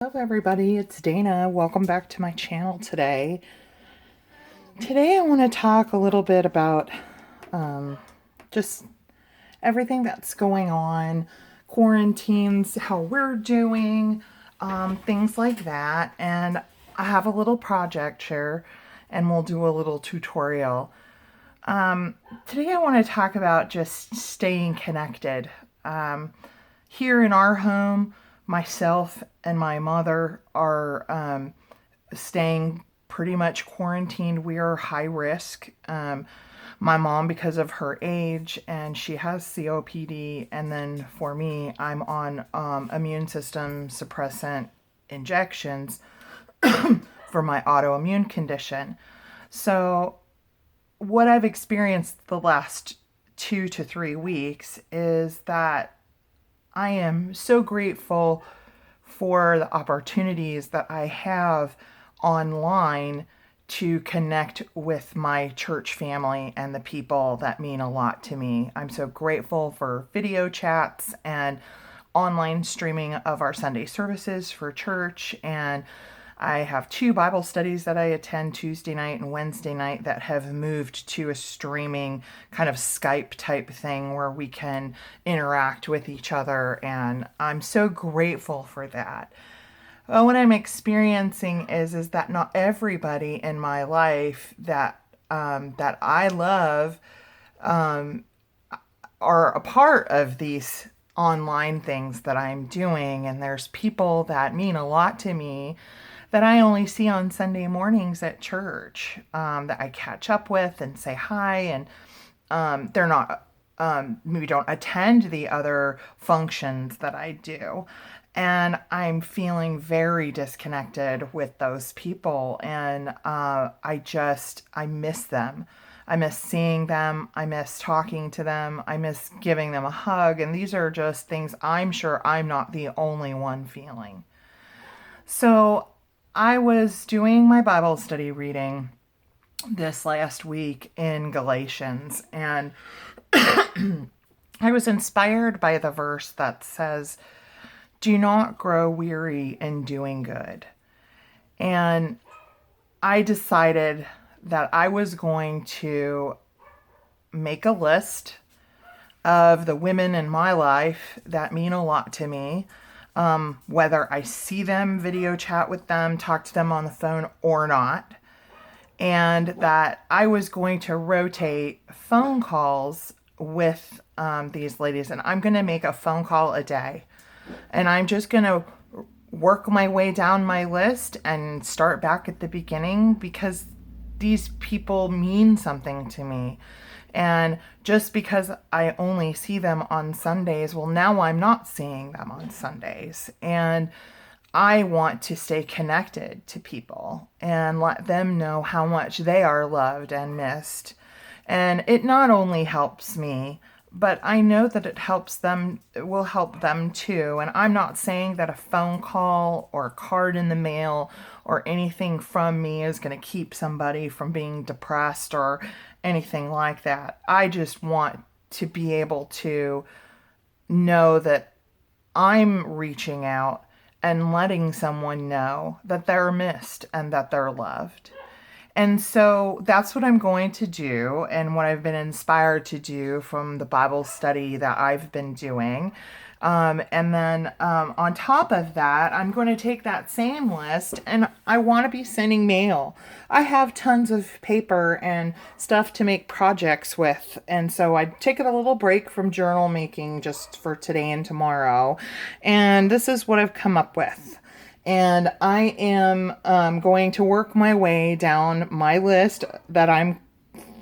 Hello everybody, it's Dana. Welcome back to my channel today. Today I want to talk a little bit about just everything that's going on, quarantines, how we're doing, things like that. And I have a little project here and we'll do a little tutorial. Today I want to talk about just staying connected. Here in our home, myself and my mother are staying pretty much quarantined. We are high risk. My mom, because of her age, and she has COPD, and then for me, I'm on immune system suppressant injections for my autoimmune condition. So what I've experienced the last 2 to 3 weeks is that I am so grateful for the opportunities that I have online to connect with my church family and the people that mean a lot to me. I'm so grateful for video chats and online streaming of our Sunday services for church, and I have 2 Bible studies that I attend Tuesday night and Wednesday night that have moved to a streaming kind of Skype type thing where we can interact with each other, and I'm so grateful for that. Well, what I'm experiencing is that not everybody in my life that I love are a part of these online things that I'm doing, and there's people that mean a lot to me that I only see on Sunday mornings at church, that I catch up with and say hi, and they're not, we don't attend the other functions that I do. And I'm feeling very disconnected with those people, and I miss them. I miss seeing them. I miss talking to them. I miss giving them a hug. And these are just things I'm sure I'm not the only one feeling. So I was doing my Bible study reading this last week in Galatians, and I was inspired by the verse that says, "Do not grow weary in doing good." And I decided that I was going to make a list of the women in my life that mean a lot to me, whether I see them, video chat with them, talk to them on the phone or not, and that I was going to rotate phone calls with these ladies, and I'm going to make a phone call a day, and I'm just going to work my way down my list and start back at the beginning because these people mean something to me. And just because I only see them on Sundays, well, now I'm not seeing them on Sundays. And I want to stay connected to people and let them know how much they are loved and missed. And it not only helps me, but I know that it helps them, it will help them too. And I'm not saying that a phone call or a card in the mail or anything from me is going to keep somebody from being depressed or anything like that. I just want to be able to know that I'm reaching out and letting someone know that they're missed and that they're loved. And so that's what I'm going to do and what I've been inspired to do from the Bible study that I've been doing. And then on top of that, I'm going to take that same list and I want to be sending mail. I have tons of paper and stuff to make projects with. And so I take a little break from journal making just for today and tomorrow. And this is what I've come up with. And I am going to work my way down my list that I'm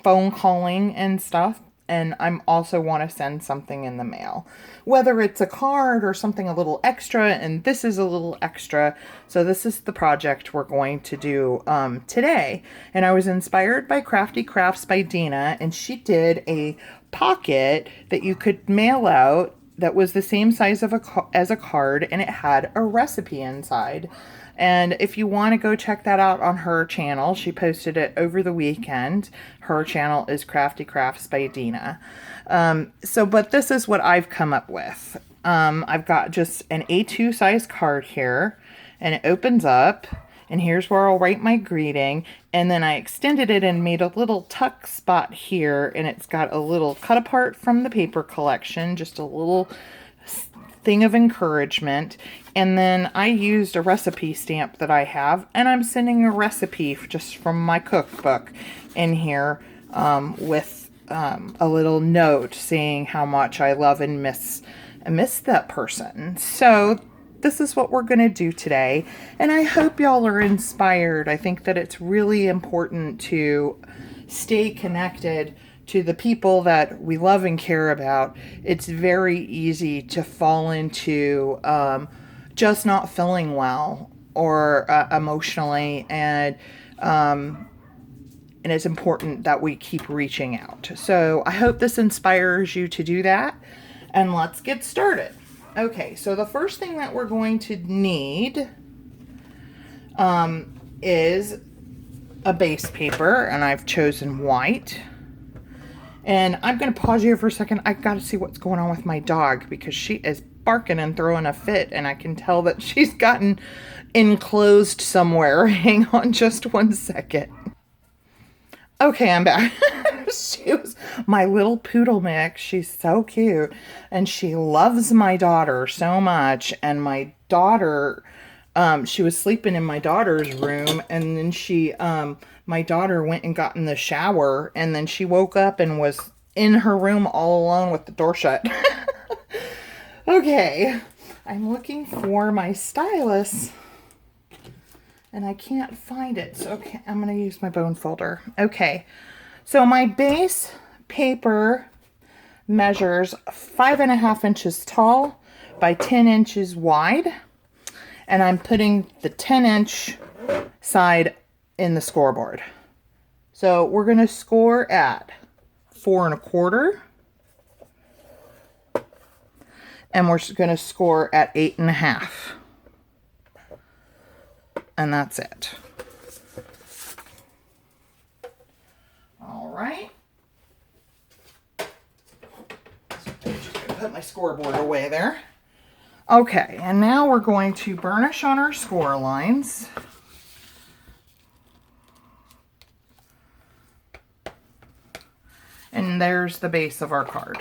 phone calling and stuff. And I'm also want to send something in the mail, whether it's a card or something a little extra. And this is a little extra. So this is the project we're going to do today. And I was inspired by Crafty Crafts by Dina, and she did a pocket that you could mail out that was the same size of as a card, and it had a recipe inside. And if you want to go check that out on her channel, she posted it over the weekend. Her channel is Crafty Crafts by Dina. But this is what I've come up with. I've got just an A2 size card here, and it opens up, and here's where I'll write my greeting. And then I extended it and made a little tuck spot here, and it's got a little cut apart from the paper collection, just a little thing of encouragement. And then I used a recipe stamp that I have, and I'm sending a recipe just from my cookbook in here, with a little note saying how much I love and miss that person. So this is what we're going to do today, and I hope y'all are inspired. I think that it's really important to stay connected to the people that we love and care about. It's very easy to fall into just not feeling well or emotionally, and it's important that we keep reaching out. So I hope this inspires you to do that, and let's get started. Okay, so the first thing that we're going to need is a base paper, and I've chosen white. And I'm going to pause here for a second. I got to see what's going on with my dog, because she is barking and throwing a fit, and I can tell that she's gotten enclosed somewhere. Hang on just one second. Okay, I'm back. She was my little poodle mix. She's so cute, and she loves my daughter so much. And my daughter, she was sleeping in my daughter's room, and then my daughter went and got in the shower, and then she woke up and was in her room all alone with the door shut. Okay, I'm looking for my stylus, and I can't find it. So, okay, I'm going to use my bone folder. Okay, so my base paper measures 5.5 inches tall by 10 inches wide. And I'm putting the 10-inch side in the scoreboard. So we're going to score at 4 1/4. And we're going to score at 8.5. And that's it. All right. So I'm just going to put my scoreboard away there. Okay, and now we're going to burnish on our score lines. And there's the base of our card.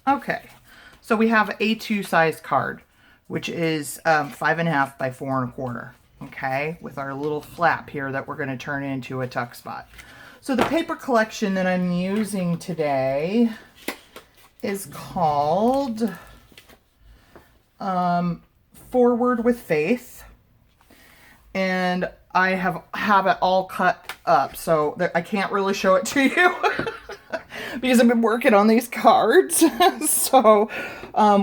Okay, so we have a A2 size card, which is 5.5 by 4 1/4. Okay, with our little flap here that we're going to turn into a tuck spot. So the paper collection that I'm using today is called Forward with Faith, and I have it all cut up, so I can't really show it to you because I've been working on these cards. So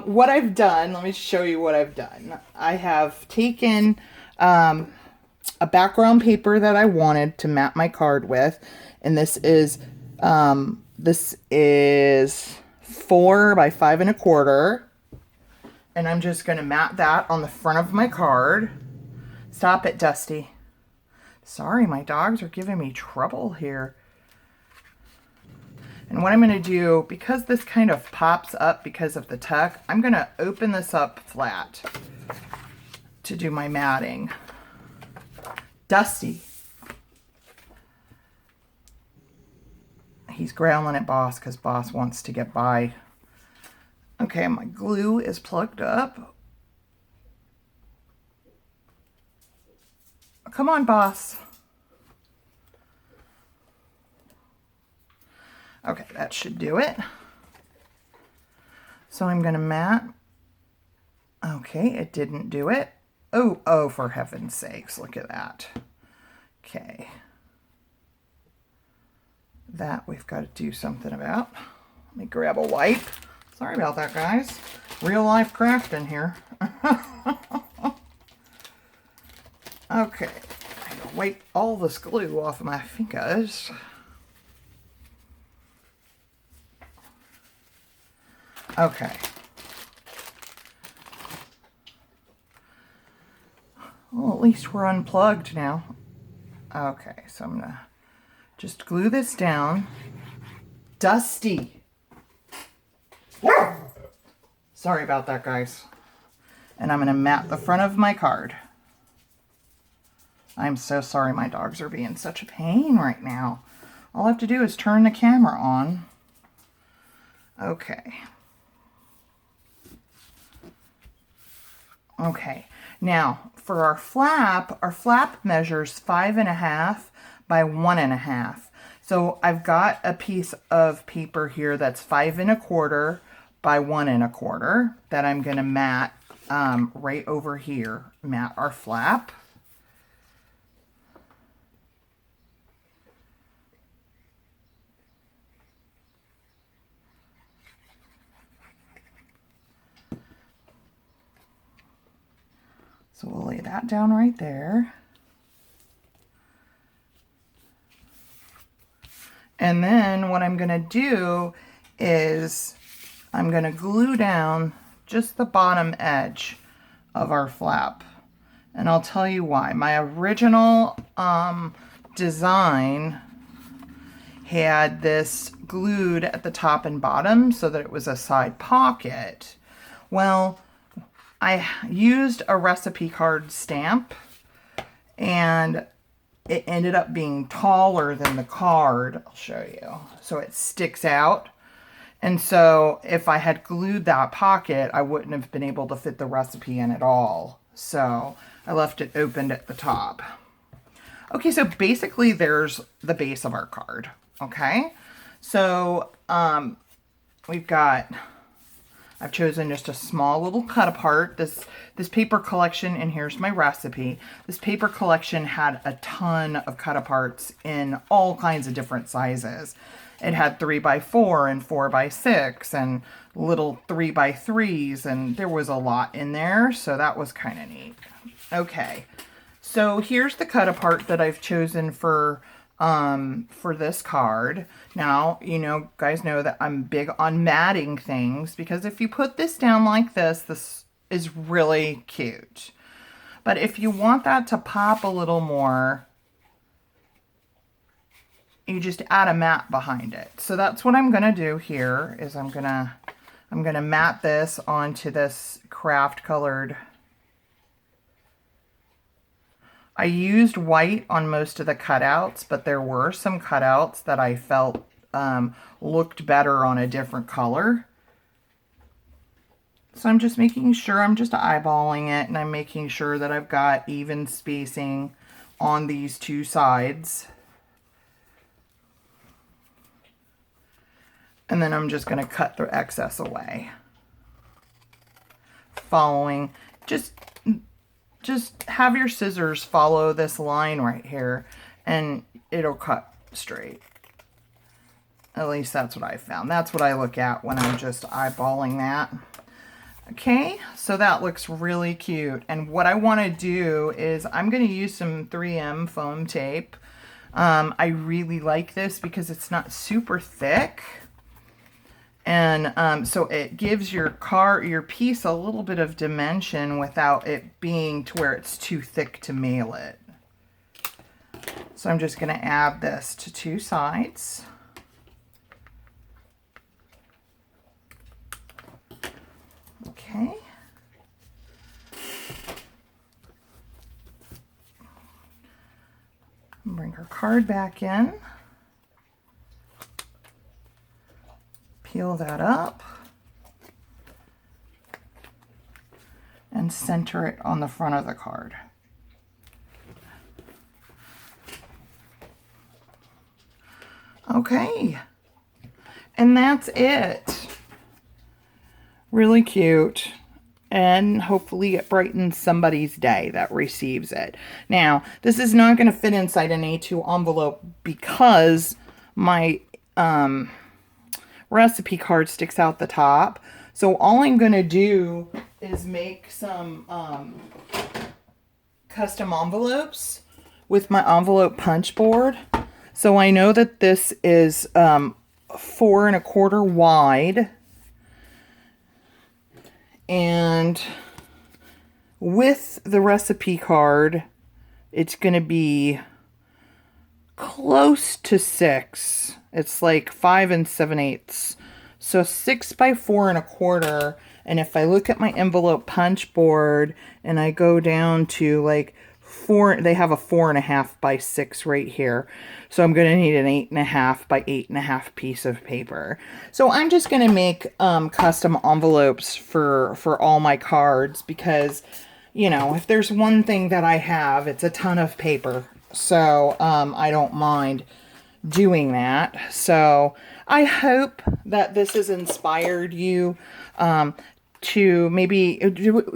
what I've done, let me show you what I've done. I have taken a background paper that I wanted to map my card with, and this is 4 by 5 1/4, and I'm just going to map that on the front of my card. Stop it, Dusty. Sorry, my dogs are giving me trouble here. And what I'm going to do, because this kind of pops up because of the tuck, I'm going to open this up flat to do my matting. Dusty. He's growling at Boss because Boss wants to get by. Okay, my glue is plugged up. Come on, Boss. Okay, that should do it. So I'm going to mat. Okay, it didn't do it. Oh, for heaven's sakes, look at that. Okay. That we've got to do something about. Let me grab a wipe. Sorry about that, guys. Real life crafting here. Okay, I'm going to wipe all this glue off my fingers. Okay. Well, at least we're unplugged now. Okay, so I'm going to just glue this down. Dusty! Sorry about that, guys. And I'm going to mat the front of my card. I'm so sorry my dogs are being such a pain right now. All I have to do is turn the camera on. Okay. Okay. Now, for our flap measures 5.5 by 1.5. So I've got a piece of paper here that's 5.25 by 1.25 that I'm going to mat right over here. Mat our flap. So we'll lay that down right there. And then what I'm going to do is I'm going to glue down just the bottom edge of our flap. And I'll tell you why. My original design had this glued at the top and bottom so that it was a side pocket. Well, I used a recipe card stamp and it ended up being taller than the card. I'll show you. So it sticks out. And so if I had glued that pocket, I wouldn't have been able to fit the recipe in at all. So I left it opened at the top. Okay, so basically there's the base of our card. Okay, so I've chosen just a small little cut apart. This paper collection, and here's my recipe. This paper collection had a ton of cut aparts in all kinds of different sizes. It had 3x4 and 4x6 and little 3x3s, and there was a lot in there, so that was kind of neat. Okay, so here's the cut apart that I've chosen for this card. Now, you guys know that I'm big on matting things, because if you put this down like this is really cute. But if you want that to pop a little more, you just add a mat behind it. So that's what I'm gonna do here, is I'm gonna mat this onto this craft colored. I used white on most of the cutouts, but there were some cutouts that I felt looked better on a different color. So I'm just making sure, I'm just eyeballing it, and I'm making sure that I've got even spacing on these two sides. And then I'm just going to cut the excess away. Following, just have your scissors follow this line right here and it'll cut straight. At least that's what I found. That's what I look at when I'm just eyeballing that. Okay, so that looks really cute. And what I want to do is I'm going to use some 3M foam tape. I really like this because it's not super thick. And so it gives your piece a little bit of dimension without it being to where it's too thick to mail it. So I'm just going to add this to two sides. Okay. Bring her card back in. Peel that up and center it on the front of the card. Okay, and that's it. Really cute, and hopefully it brightens somebody's day that receives it. Now, this is not going to fit inside an A2 envelope because my recipe card sticks out the top. So all I'm going to do is make some custom envelopes with my envelope punch board. So I know that this is 4.25 wide. And with the recipe card, it's going to be close to 6. It's like 5 7/8. So 6 by 4.25. And if I look at my envelope punch board and I go down to like they have a 4.5 by 6 right here. So I'm going to need an 8.5 by 8.5 piece of paper. So I'm just going to make custom envelopes for all my cards because, you know, if there's one thing that I have, it's a ton of paper. So I don't mind doing that. So I hope that this has inspired you to maybe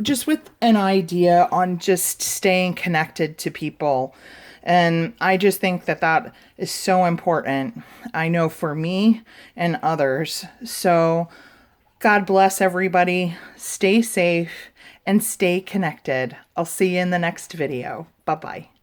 just with an idea on just staying connected to people. And I just think that that is so important. I know for me and others. So God bless everybody. Stay safe and stay connected. I'll see you in the next video. Bye-bye.